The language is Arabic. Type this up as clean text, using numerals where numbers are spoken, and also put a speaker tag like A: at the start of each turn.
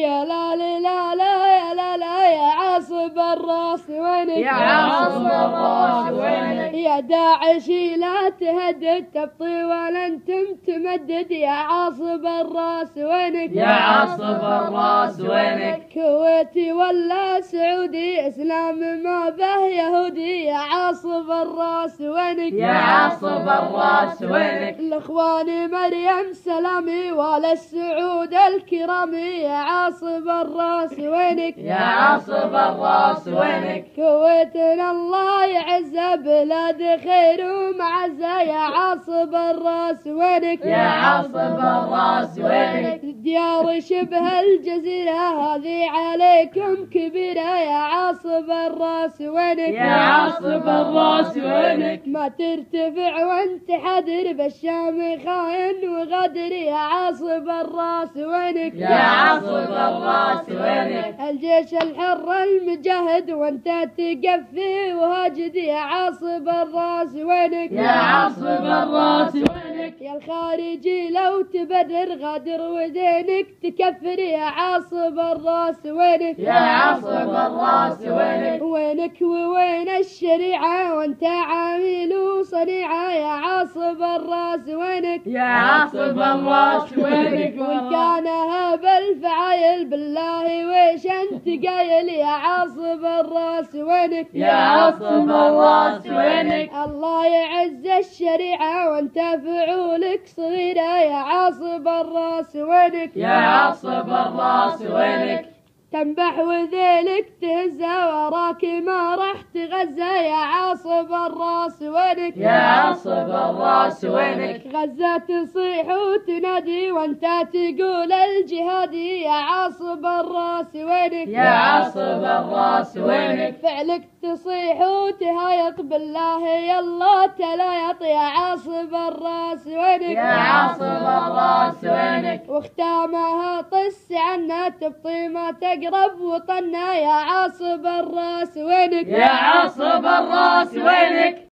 A: يا لا لا لا لا يا لا لا يا عاصب الراس وينك
B: يا عاصب الراس وينك
A: يا داعشي لا تهدد تبطي ولا انتم تمدد يا عاصب الراس وينك
B: يا عاصب الراس وينك
A: كويتي ولا سعودي اسلام ما به يهودي يا عاصب الراس وينك
B: يا عاصب الراس وينك
A: الاخوان مريم سلامي ولا السعود الكرامي يا عاصب الراس وينك
B: يا عاصب الراس وينك
A: كويتنا الله يعزها بلاد خير ومعزة يا عاصب الراس وينك
B: يا عاصب الراس وينك
A: ديار شبه الجزيرة هذه عليكم كبيرة يا عاصب الراس وينك
B: يا عاصب الراس وينك
A: ما ترتفع وانت حذر بالشام خاين وغدر يا عاصب الراس وينك
B: يا عاصب الراس وينك
A: الجيش الحر المجاهد وانت تقفي وهاجد يا عاصب الراس وينك
B: يا عاصب الراس وينك
A: يا الخارجي لو تبرر غادر ودينك تكفر يا عاصب الراس وينك
B: يا عاصب الراس وينك
A: وينك ووين الشريعة وانت عامل وصنيعة يا عاصب الراس وينك
B: يا عاصب الراس وينك
A: وان كان هذا الفعايل بالله ويش انت قايل يا عاصب الراس وينك
B: يا عاصب الراس وينك
A: الله يعز الشريعة وانت فعولك صغيرة يا عاصب الراس وينك
B: يا عاصب الراس وينك
A: تنبح وذيلك تهزى وراك ما راح تغزى يا عاصب الراس وينك
B: يا عاصب الراس وينك
A: غزة تصيح وتنادي وانت تقول الجهادي يا عاصب الراس وينك
B: يا عاصب الراس وينك
A: فعلك تصيح وتهايط بالله يلا تلايط يا عاصب الراس وينك
B: يا عاصب الراس وينك
A: واختامها طس عنا تبطي ما تقرب وطنا يا عاصب الراس وينك
B: يا عاصب الراس وينك